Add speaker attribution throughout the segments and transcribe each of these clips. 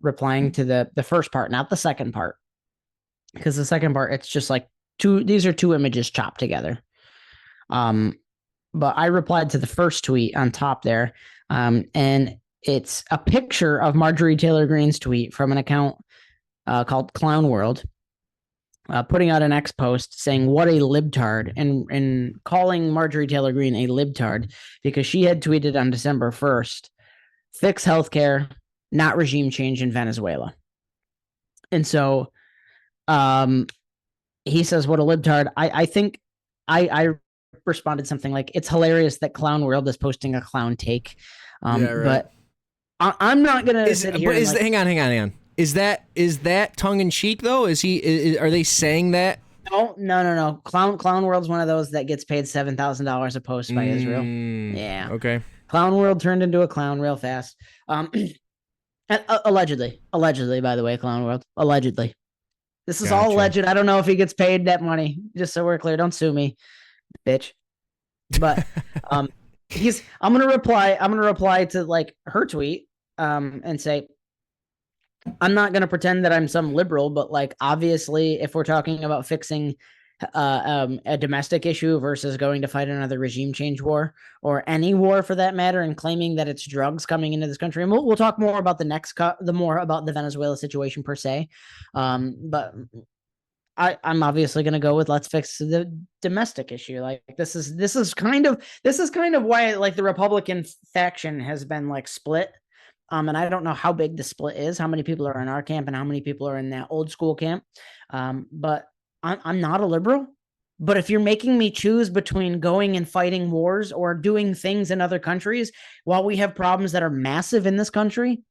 Speaker 1: replying to the first part, not the second part, because the second part it's just like two. These are two images chopped together. Um, but I replied to the first tweet on top there, and it's a picture of Marjorie Taylor Greene's tweet from an account called Clown World, putting out an X post saying what a libtard and calling Marjorie Taylor Greene a libtard because she had tweeted on December 1st, fix healthcare, not regime change in Venezuela. And so he says, what a libtard. I think I responded something like, it's hilarious that Clown World is posting a clown take.
Speaker 2: Yeah, right.
Speaker 1: But I'm not going to sit here.
Speaker 2: Hang on. Is that tongue in cheek though? Are they saying that?
Speaker 1: No. Clown World's one of those that gets paid $7,000 a post by Israel. Yeah.
Speaker 2: Okay.
Speaker 1: Clown World turned into a clown real fast. Allegedly, by the way, Clown World. Allegedly. This is all alleged. I don't know if he gets paid that money. Just so we're clear, don't sue me, bitch. But I'm gonna reply to like her tweet and say, I'm not going to pretend that I'm some liberal, but like obviously if we're talking about fixing a domestic issue versus going to fight another regime change war or any war for that matter, and claiming that it's drugs coming into this country, and we'll talk more about more about the Venezuela situation per se, but I'm obviously going to go with let's fix the domestic issue. Like this is kind of why like the Republican faction has been like split. And I don't know how big the split is, how many people are in our camp and how many people are in that old school camp. But I'm not a liberal. But if you're making me choose between going and fighting wars or doing things in other countries while we have problems that are massive in this country,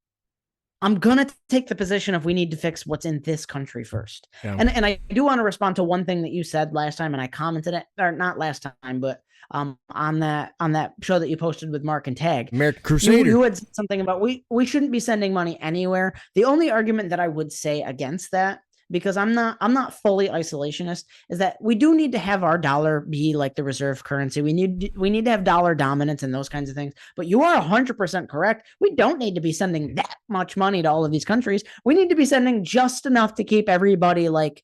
Speaker 1: I'm going to take the position of we need to fix what's in this country first. Yeah. And I do want to respond to one thing that you said last time, and I commented it, or not last time, but on that show that you posted with Mark and Tag.
Speaker 2: American Crusader.
Speaker 1: You had something about we shouldn't be sending money anywhere. The only argument that I would say against that, because I'm not fully isolationist, is that we do need to have our dollar be like the reserve currency. We need to have dollar dominance and those kinds of things. But you are 100% correct. We don't need to be sending that much money to all of these countries. We need to be sending just enough to keep everybody like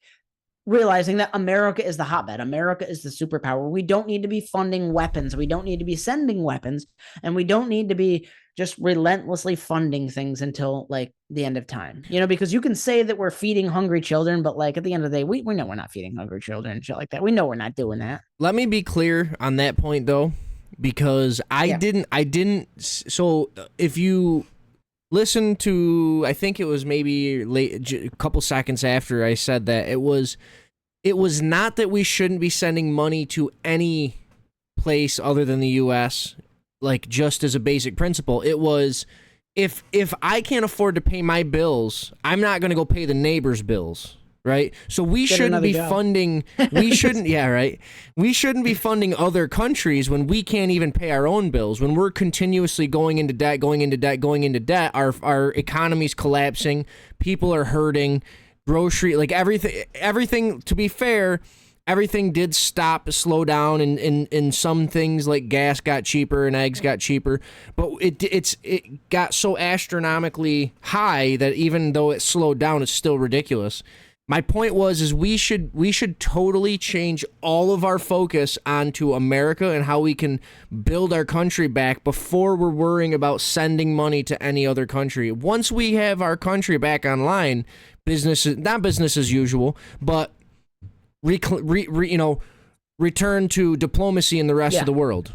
Speaker 1: realizing that America is the hotbed. America is the superpower. We don't need to be funding weapons. We don't need to be sending weapons, and we don't need to be just relentlessly funding things until like the end of time, because you can say that we're feeding hungry children, but like at the end of the day, we know we're not feeding hungry children and shit like that. We know we're not doing that.
Speaker 2: Let me be clear on that point though, because I didn't. So if you listen to, I think it was maybe a couple seconds after I said that, it was not that we shouldn't be sending money to any place other than the U.S., like just as a basic principle. It was, if I can't afford to pay my bills, I'm not going to go pay the neighbor's bills, right? So we shouldn't be funding, we shouldn't be funding other countries when we can't even pay our own bills, when we're continuously going into debt, our economy's collapsing, people are hurting, like everything, to be fair, everything did slow down, and some things like gas got cheaper and eggs got cheaper, but it got so astronomically high that even though it slowed down, it's still ridiculous. My point is we should totally change all of our focus onto America and how we can build our country back before we're worrying about sending money to any other country. Once we have our country back online, not business as usual, but return to diplomacy in the rest of the world.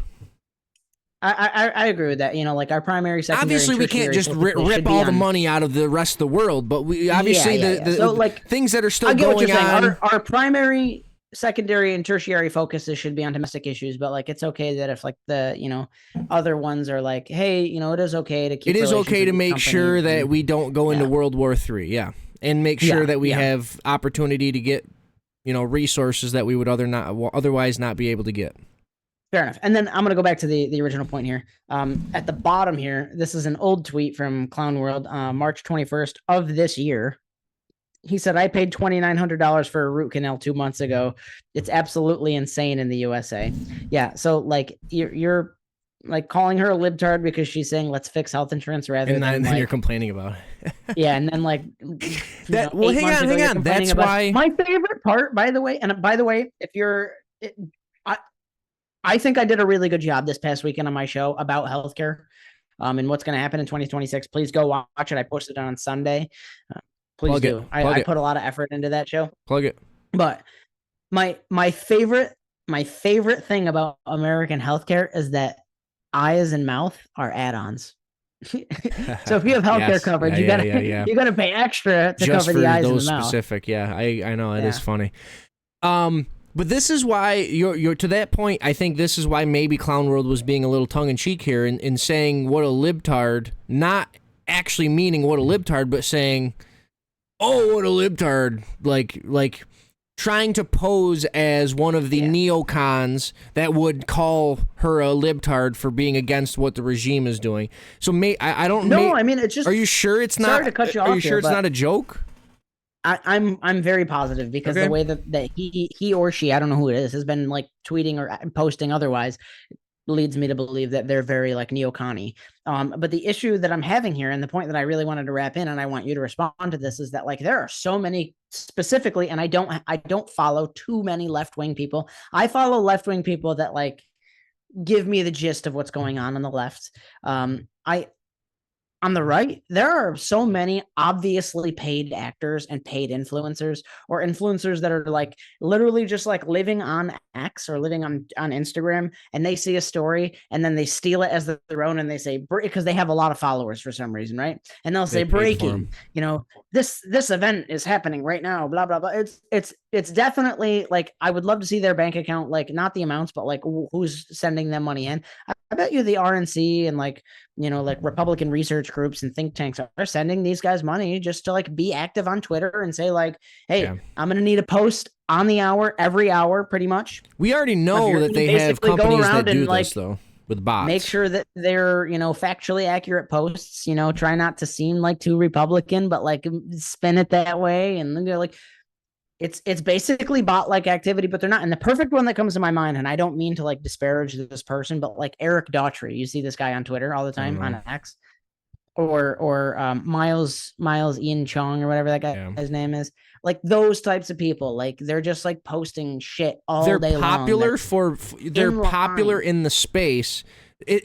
Speaker 1: I agree with that. Like our primary, secondary,
Speaker 2: obviously we can't just rip all the money out of the rest of the world, but we obviously so like things that are still going on.
Speaker 1: Our primary, secondary, and tertiary focuses should be on domestic issues, but like it's okay that if like the other ones are like, hey, it is okay to keep.
Speaker 2: It is okay to make sure that we don't go into World War III, and make sure that we have opportunity to get resources that we would otherwise not be able to get.
Speaker 1: Fair enough. And then I'm going to go back to the original point here. At the bottom here, this is an old tweet from Clown World, March 21st of this year. He said, I paid $2,900 for a root canal 2 months ago. It's absolutely insane in the USA. Yeah. So like you're like calling her a libtard because she's saying let's fix health insurance rather
Speaker 2: and
Speaker 1: than
Speaker 2: then
Speaker 1: like,
Speaker 2: you're complaining about it.
Speaker 1: yeah, and then like
Speaker 2: That well, hang on. That's why
Speaker 1: my favorite part, by the way, and by the way, if you're, I I think I did a really good job this past weekend on my show about healthcare, and what's going to happen in 2026. Please go watch it. I posted it on Sunday. Please
Speaker 2: plug
Speaker 1: do.
Speaker 2: it. Plug
Speaker 1: I
Speaker 2: it.
Speaker 1: put a lot of effort into that show.
Speaker 2: Plug it.
Speaker 1: But my favorite thing about American healthcare is that eyes and mouth are add-ons. So if you have healthcare
Speaker 2: Yes.
Speaker 1: coverage,
Speaker 2: Yeah.
Speaker 1: you gotta pay extra to
Speaker 2: Just
Speaker 1: cover
Speaker 2: for
Speaker 1: the eyes and
Speaker 2: those
Speaker 1: the mouth.
Speaker 2: specific. Yeah, I know it is funny. But this is why you're to that point. I think this is why maybe Clown World was being a little tongue in cheek here in saying what a libtard, not actually meaning what a libtard, but saying, oh, what a libtard, like trying to pose as one of the neocons that would call her a libtard for being against what the regime is doing. So I don't know.
Speaker 1: I mean, it's just.
Speaker 2: Are you sure it's not?
Speaker 1: Sorry to cut you off.
Speaker 2: Are you sure
Speaker 1: here,
Speaker 2: it's not a joke?
Speaker 1: I'm very positive because the way that he or she, I don't know who it is, has been like tweeting or posting otherwise, leads me to believe that they're very like neocon-y. But the issue that I'm having here, and the point that I really wanted to wrap in, and I want you to respond to this, is that like there are so many specifically, and I don't follow too many left-wing people. I follow left-wing people that like give me the gist of what's going on the left. On the right, there are so many obviously paid actors and paid influencers, or influencers that are like literally just like living on X or living on Instagram, and they see a story and then they steal it as their own, and they say, because they have a lot of followers for some reason, right? And they'll say breaking, this event is happening right now, blah blah blah. It's definitely like, I would love to see their bank account, like not the amounts, but like who's sending them money in. I bet you the RNC and like Republican research groups and think tanks are sending these guys money just to like be active on Twitter and say like, hey, I'm going to need a post on the hour, every hour, pretty much.
Speaker 2: We already know that they have companies that do this though, with bots.
Speaker 1: Make sure that they're, factually accurate posts, try not to seem like too Republican, but like spin it that way. And then they're like, it's basically bot-like activity, but they're not. And the perfect one that comes to my mind, and I don't mean to like disparage this person, but like Eric Daughtry, you see this guy on Twitter all the time on X, or Miles Ian Chong or whatever that guy's name is. Like those types of people, like they're just like posting shit all day long. They're
Speaker 2: popular in the space.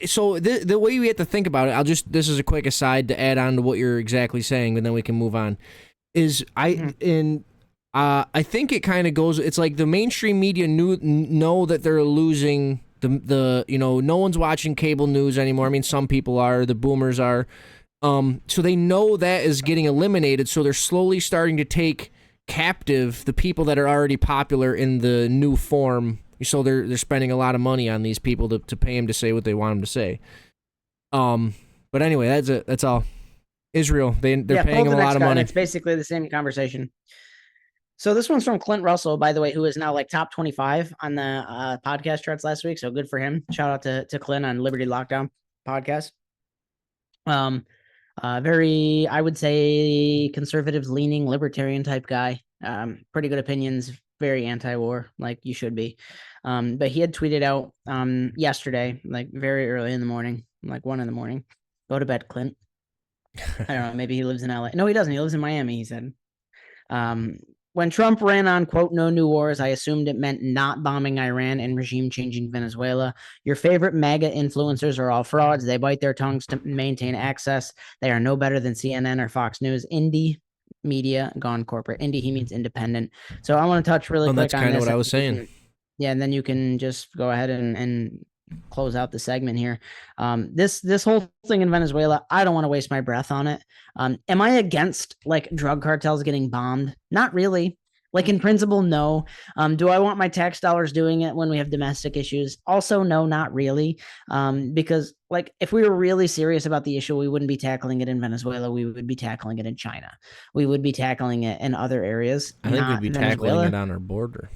Speaker 2: So the way we have to think about it, this is a quick aside to add on to what you're exactly saying, but then we can move on. I think it kind of goes. It's like the mainstream media know that they're losing the no one's watching cable news anymore. I mean, some people are. The boomers are. So they know that is getting eliminated. So they're slowly starting to take captive the people that are already popular in the new form. So they're spending a lot of money on these people to pay them to say what they want them to say. But anyway, that's it. That's all. Israel, they're paying them a lot of money.
Speaker 1: It's basically the same conversation. So this one's from Clint Russell, by the way, who is now like top 25 on the podcast charts last week. So good for him. Shout out to Clint on Liberty Lockdown podcast. Very, I would say, conservative leaning libertarian type guy. Pretty good opinions, very anti-war, like you should be. But he had tweeted out yesterday, like very early in the morning, like 1 a.m. Go to bed, Clint. I don't know, maybe he lives in LA. No, he doesn't. He lives in Miami, he said. When Trump ran on, quote, no new wars, I assumed it meant not bombing Iran and regime changing Venezuela. Your favorite MAGA influencers are all frauds. They bite their tongues to maintain access. They are no better than CNN or Fox News. Indie media gone corporate. Indie, he means independent. So I want to touch really quick on this.
Speaker 2: That's kind of what I was saying.
Speaker 1: Yeah, and then you can just go ahead and close out the segment here. This whole thing in Venezuela, I don't want to waste my breath on it. Am I against like drug cartels getting bombed? Not really. Like in principle, no. Do I want my tax dollars doing it when we have domestic issues? Also, no, not really. Because like if we were really serious about the issue, we wouldn't be tackling it in Venezuela. We would be tackling it in China. We would be tackling it in other areas.
Speaker 2: I think we'd be tackling it on our border.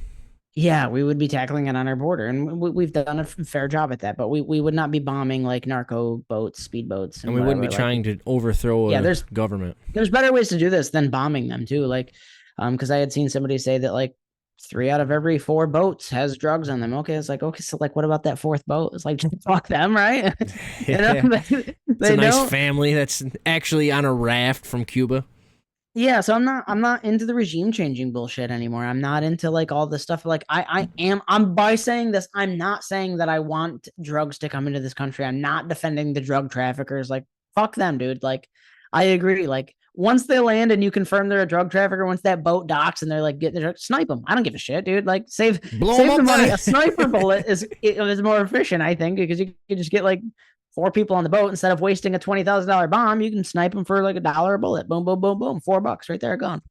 Speaker 1: Yeah, we would be tackling it on our border, and we've done a fair job at that. But we would not be bombing like narco boats, speedboats,
Speaker 2: and we wouldn't be trying to overthrow a government.
Speaker 1: There's better ways to do this than bombing them too. Like, because I had seen somebody say that like 3 out of every 4 boats has drugs on them. Okay, it's like, okay, so like, what about that 4th boat? It's like, fuck them, right?
Speaker 2: Yeah. It's a nice
Speaker 1: don't.
Speaker 2: family that's actually on a raft from Cuba.
Speaker 1: Yeah, so I'm not into the regime changing bullshit anymore. I'm not into like all this stuff. Like I'm by saying this, I'm not saying that I want drugs to come into this country. I'm not defending the drug traffickers. Like, fuck them, dude. Like, I agree. Like, once they land and you confirm they're a drug trafficker, once that boat docks and they're like getting the drug, snipe them. I don't give a shit, dude. Like,
Speaker 2: Blow them
Speaker 1: save the
Speaker 2: up
Speaker 1: money.
Speaker 2: then.
Speaker 1: A sniper bullet is more efficient, I think, because you can just get like 4 people on the boat instead of wasting a $20,000 bomb. You can snipe them for like $1 a bullet. Boom, boom, boom, boom. $4 right there, gone.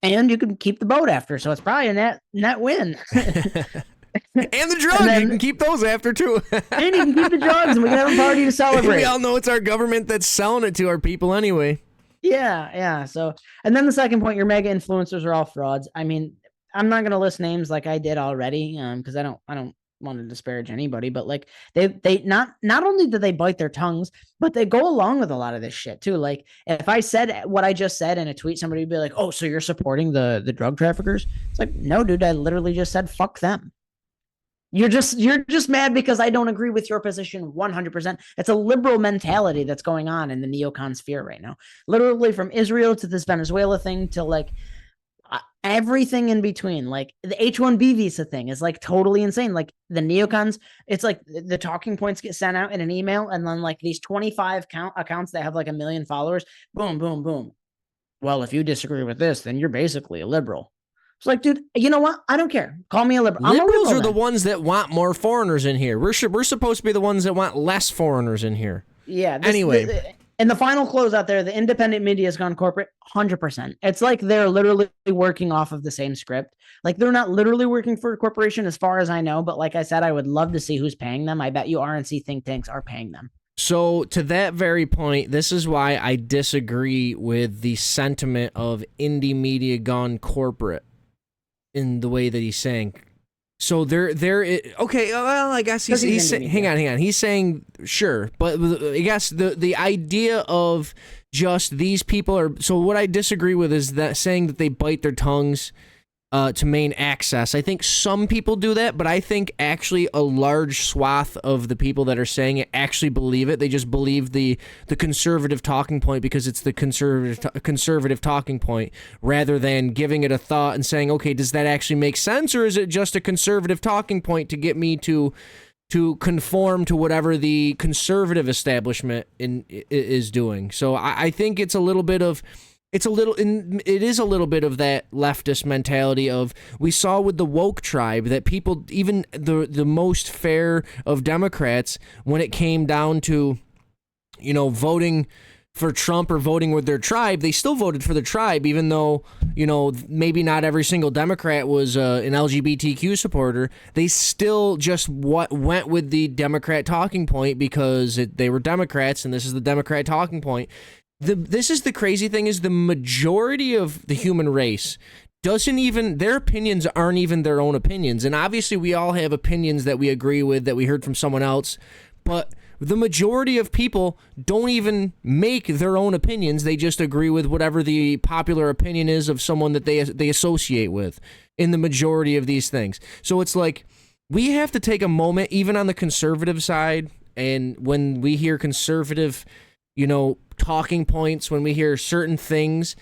Speaker 1: And you can keep the boat after, so it's probably a net win.
Speaker 2: And the drugs, you can keep those after too.
Speaker 1: And you can keep the drugs, and we can have a party to celebrate.
Speaker 2: We all know it's our government that's selling it to our people anyway.
Speaker 1: Yeah. So, and then the second point, your mega influencers are all frauds. I mean, I'm not gonna list names like I did already, because I don't want to disparage anybody, but like they not only do they bite their tongues, but they go along with a lot of this shit too. Like, if I said what I just said in a tweet, somebody would be like, "Oh, so you're supporting the drug traffickers?" It's like, no, dude, I literally just said fuck them. You're just mad because I don't agree with your position 100%. It's a liberal mentality that's going on in the neocon sphere right now. Literally from Israel to this Venezuela thing to like everything in between. Like the H-1B visa thing is like totally insane. Like the neocons, it's like the talking points get sent out in an email, and then like these 25 accounts that have like 1 million followers, boom, boom, boom. Well, if you disagree with this, then you're basically a liberal. It's like, dude, you know what? I don't care. Call me a liberal.
Speaker 2: Liberals are the ones that want more foreigners in here. We're supposed to be the ones that want less foreigners in here.
Speaker 1: Yeah.
Speaker 2: Anyway.
Speaker 1: And the final close out there, the independent media has gone corporate 100%. It's like they're literally working off of the same script. Like, they're not literally working for a corporation as far as I know. But like I said, I would love to see who's paying them. I bet you RNC think tanks are paying them.
Speaker 2: So to that very point, this is why I disagree with the sentiment of indie media gone corporate in the way that he's saying. So there. Okay. Well, I guess he's hang on. He's saying sure, but I guess the idea of just these people are. So what I disagree with is that saying that they bite their tongues to main access. I think some people do that, but I think actually a large swath of the people that are saying it actually believe it. They just believe the conservative talking point because it's the conservative talking point, rather than giving it a thought and saying, okay, does that actually make sense, or is it just a conservative talking point to get me to conform to whatever the conservative establishment is doing? So I think it's a little bit of. It is a little bit of that leftist mentality of, we saw with the woke tribe that people, even the most fair of Democrats, when it came down to, voting for Trump or voting with their tribe, they still voted for the tribe, even though, maybe not every single Democrat was an LGBTQ supporter. They still just went with the Democrat talking point because they were Democrats, and this is the Democrat talking point. This is the crazy thing, is the majority of the human race their opinions aren't even their own opinions. And obviously we all have opinions that we agree with, that we heard from someone else, but the majority of people don't even make their own opinions. They just agree with whatever the popular opinion is of someone that they associate with in the majority of these things. So it's like, we have to take a moment, even on the conservative side, and when we hear conservative, talking points, when we hear certain things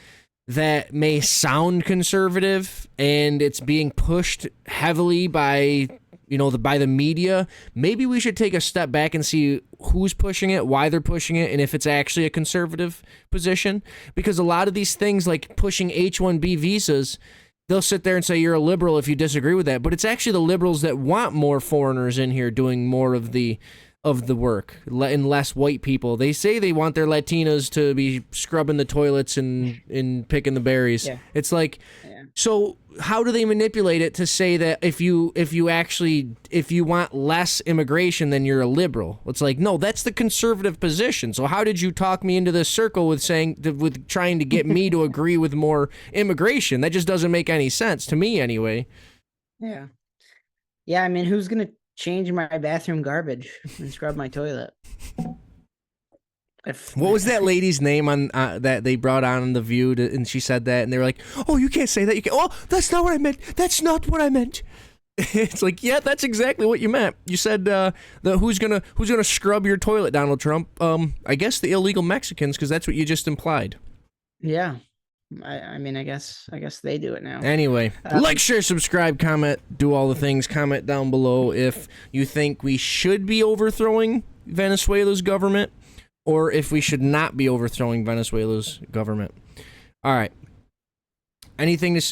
Speaker 2: that may sound conservative and it's being pushed heavily by the media, maybe we should take a step back and see who's pushing it, why they're pushing it, and if it's actually a conservative position. Because a lot of these things, like pushing H-1B visas, they'll sit there and say you're a liberal if you disagree with that, but it's actually the liberals that want more foreigners in here doing more of the work and less white people. They say they want their Latinas to be scrubbing the toilets and picking the berries. Yeah. It's like, so how do they manipulate it to say that if you want less immigration, then you're a liberal? It's like, no, that's the conservative position. So how did you talk me into this circle with trying to get me to agree with more immigration? That just doesn't make any sense to me anyway.
Speaker 1: Yeah. I mean, who's going to change my bathroom garbage and scrub my toilet?
Speaker 2: What was that lady's name on that they brought on The View, and she said that, and they were like, "Oh, you can't say that. You can't. Oh, that's not what I meant. That's not what I meant." It's like, yeah, that's exactly what you meant. You said who's gonna scrub your toilet, Donald Trump? I guess the illegal Mexicans, because that's what you just implied.
Speaker 1: Yeah, I mean, I guess they do it now.
Speaker 2: Anyway, like, share, subscribe, comment, do all the things. Comment down below if you think we should be overthrowing Venezuela's government, or if we should not be overthrowing Venezuela's government. All right. Anything to say?